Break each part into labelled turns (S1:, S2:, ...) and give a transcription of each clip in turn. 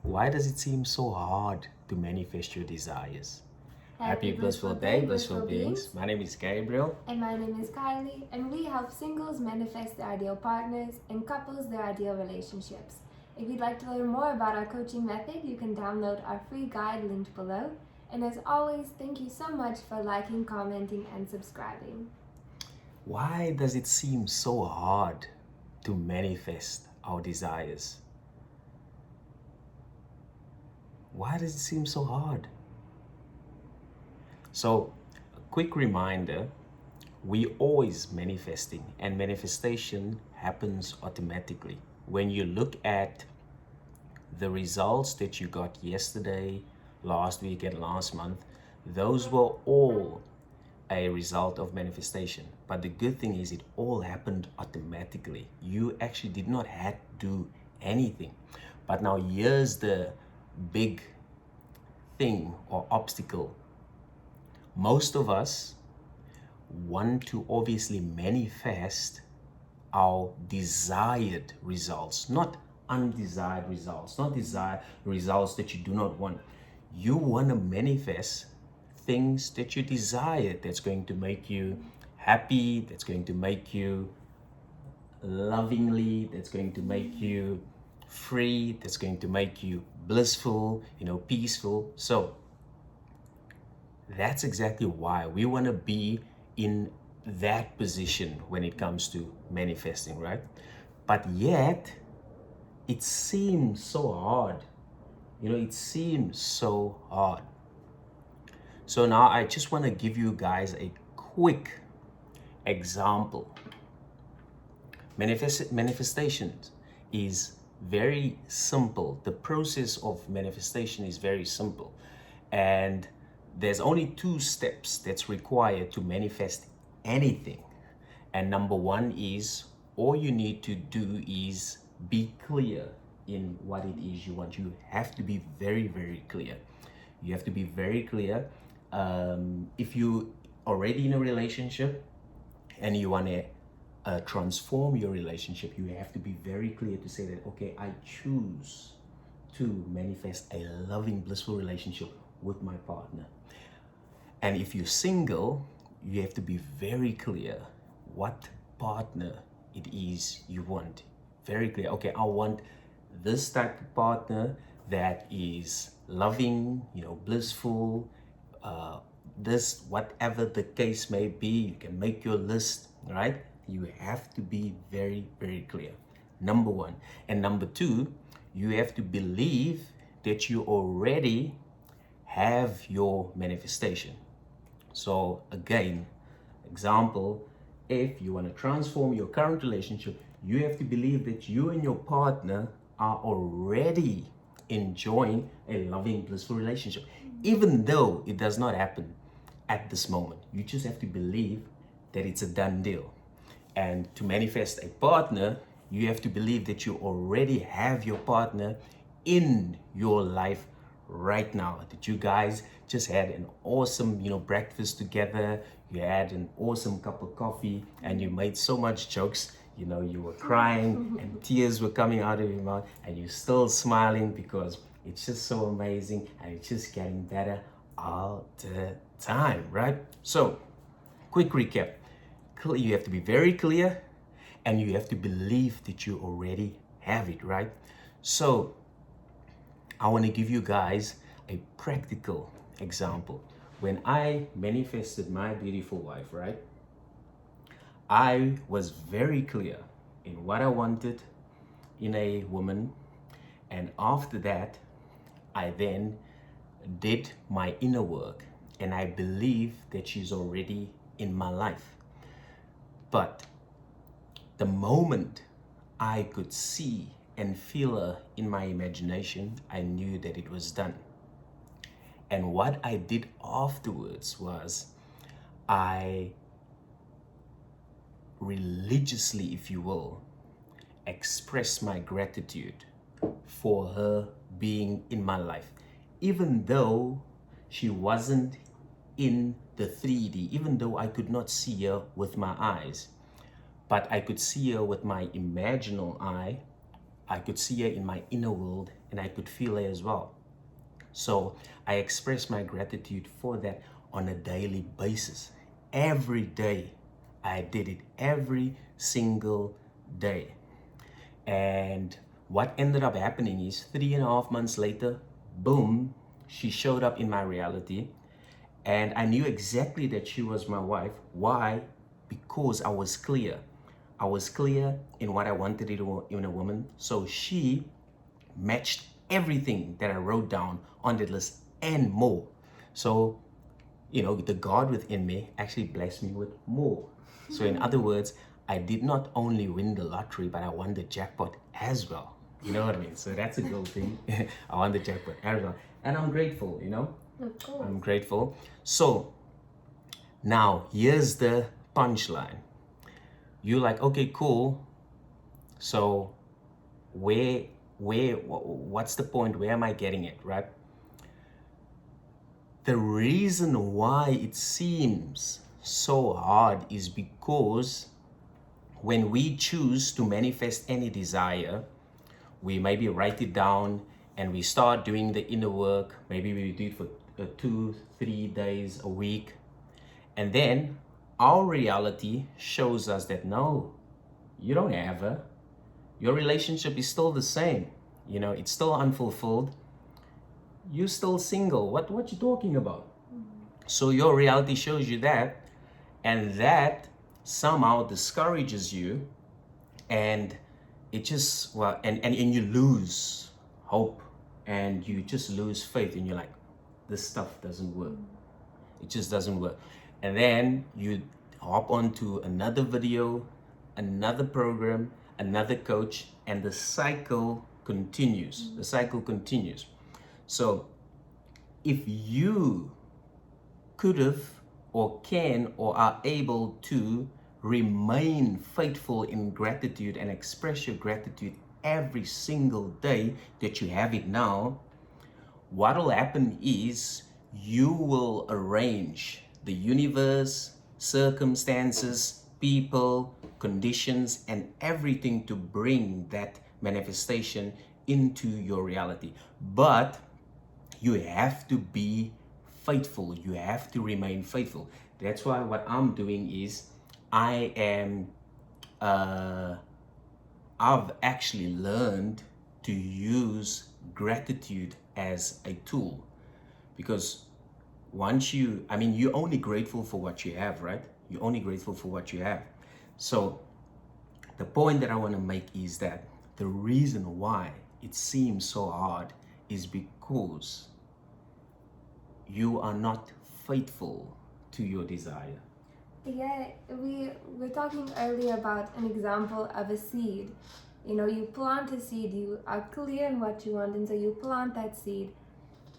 S1: Why does it seem so hard to manifest your desires?
S2: Happy blissful day, blissful beings.
S1: My name is Gabriel.
S2: And my name is Kylie, and we help singles manifest their ideal partners and couples their ideal relationships. If you'd like to learn more about our coaching method, you can download our free guide linked below. And as always, thank you so much for liking, commenting, and subscribing.
S1: Why does it seem so hard to manifest our desires? Why does it seem so hard? So, a quick reminder, we always manifesting, and manifestation happens automatically. When you look at the results that you got yesterday, last week, and last month, those were all a result of manifestation. But the good thing is it all happened automatically. You actually did not have to do anything. But now here's the big thing or obstacle. Most of us want to obviously manifest our desired results, not undesired results, not desired results that you do not want. You want to manifest things that you desire, that's going to make you happy, that's going to make you lovingly, that's going to make you free, that's going to make you blissful, peaceful. So that's exactly why we want to be in that position when it comes to manifesting, right? But yet it seems so hard. It seems so hard. So now I just want to give you guys a quick example. Manifestation is very simple. The process of manifestation is very simple. And there's only 2 steps that's required to manifest anything. And number 1 is, all you need to do is be clear in what it is you want. You have to be very, very clear. You have to be very clear. If you already in a relationship and you want to transform your relationship, you have to be very clear to say that, okay, I choose to manifest a loving, blissful relationship with my partner. And if you're single, you have to be very clear what partner it is you want. Very clear. Okay, I want this type of partner that is loving, blissful, this, whatever the case may be. You can make your list, right? You have to be very, very clear. Number 1. And number 2, you have to believe that you already have your manifestation. So again, example, if you want to transform your current relationship, you have to believe that you and your partner are already enjoying a loving, blissful relationship, even though it does not happen at this moment. You just have to believe that it's a done deal. And to manifest a partner, you have to believe that you already have your partner in your life right now, that you guys just had an awesome, breakfast together, you had an awesome cup of coffee, and you made so much jokes, you were crying and tears were coming out of your mouth, and you're still smiling because it's just so amazing and it's just getting better all the time, right? So, quick recap. You have to be very clear and you have to believe that you already have it, right? So, I want to give you guys a practical example. When I manifested my beautiful wife, right? I was very clear in what I wanted in a woman. And after that, I then did my inner work. And I believe that she's already in my life. But the moment I could see and feel her in my imagination, I knew that it was done. And what I did afterwards was I religiously, if you will, expressed my gratitude for her being in my life. Even though she wasn't in the 3D, even though I could not see her with my eyes, but I could see her with my imaginal eye. I could see her in my inner world, and I could feel it as well. So I express my gratitude for that on a daily basis. Every day I did it, every single day. And what ended up happening is 3.5 months later, boom, she showed up in my reality. And I knew exactly that she was my wife. Why? Because I was clear. I was clear in what I wanted in a woman. So she matched everything that I wrote down on that list and more. So, the God within me actually blessed me with more. So in other words, I did not only win the lottery, but I won the jackpot as well. You know what I mean? So that's a good thing. I won the jackpot as well. And I'm grateful,
S2: Of course.
S1: I'm grateful. So now here's the punchline. You're like, okay, cool. So what's the point? Where am I getting it, right? The reason why it seems so hard is because when we choose to manifest any desire, we maybe write it down and we start doing the inner work. Maybe we do it for 2-3 days a week. And then our reality shows us that no, you don't have her. Your relationship is still the same. It's still unfulfilled. You're still single. What you talking about? So your reality shows you that, and that somehow discourages you, and it just and you lose hope, and you just lose faith, and you're like, this stuff doesn't work. It just doesn't work. And then you hop onto another video, another program, another coach, and the cycle continues. The cycle continues. So if you could have or can or are able to remain faithful in gratitude and express your gratitude every single day that you have it now, what will happen is you will arrange the universe, circumstances, people, conditions, and everything to bring that manifestation into your reality. But you have to be faithful. You have to remain faithful. That's why what I'm doing is I've actually learned to use gratitude as a tool, because you're only grateful for what you have, right? You're only grateful for what you have. So the point that I want to make is that the reason why it seems so hard is because you are not faithful to your desire.
S2: Yeah, we were talking earlier about an example of a seed. You plant a seed, you are clear in what you want, and so you plant that seed.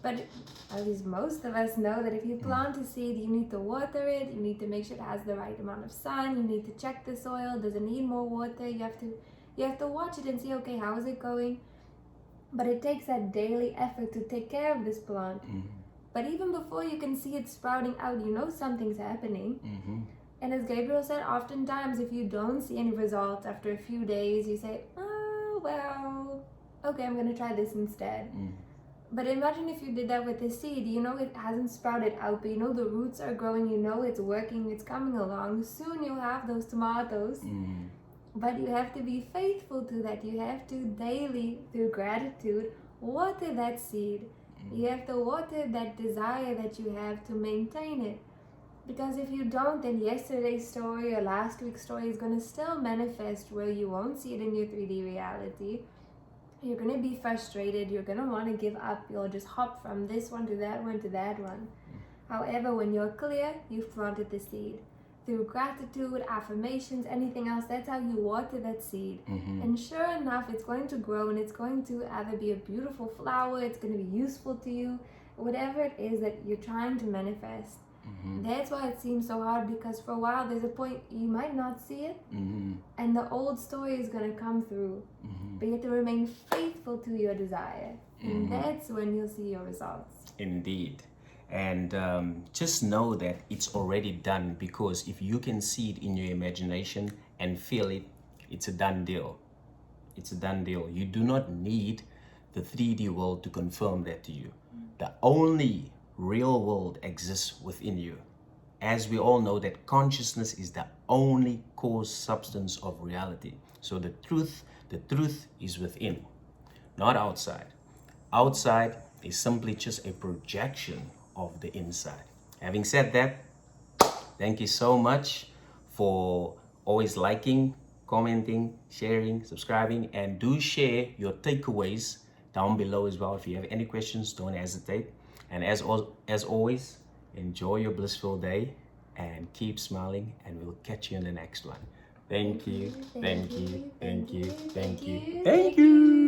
S2: But at least most of us know that if you plant a seed, you need to water it, you need to make sure it has the right amount of sun, you need to check the soil, does it need more water, you have to watch it and see, okay, how is it going? But it takes that daily effort to take care of this plant. But even before you can see it sprouting out, something's happening. And as Gabriel said, oftentimes if you don't see any results after a few days, you say, oh, well, okay, I'm going to try this instead. But imagine if you did that with a seed. It hasn't sprouted out, but the roots are growing, it's working, it's coming along. Soon you'll have those tomatoes. But you have to be faithful to that. You have to daily, through gratitude, water that seed. You have to water that desire that you have to maintain it. Because if you don't, then yesterday's story or last week's story is going to still manifest where you won't see it in your 3D reality. You're going to be frustrated. You're going to want to give up. You'll just hop from this one to that one to that one. However, when you're clear, you've planted the seed. Through gratitude, affirmations, anything else, that's how you water that seed. And sure enough, it's going to grow, and it's going to either be a beautiful flower, it's going to be useful to you, whatever it is that you're trying to manifest. That's why it seems so hard, because for a while there's a point you might not see it, and the old story is going to come through. But you have to remain faithful to your desire, and that's when you'll see your results.
S1: Indeed. And just know that it's already done, because if you can see it in your imagination and feel it, it's a done deal. It's a done deal. You do not need the 3D world to confirm that to you. The only real world exists within you. As we all know that consciousness is the only core substance of reality. So the truth is within, not outside. Outside is simply just a projection of the inside. Having said that, thank you so much for always liking, commenting, sharing, subscribing, and do share your takeaways down below as well. If you have any questions, don't hesitate. And as always, enjoy your blissful day and keep smiling, and we'll catch you in the next one. Thank you, thank you, thank you, thank you, thank you.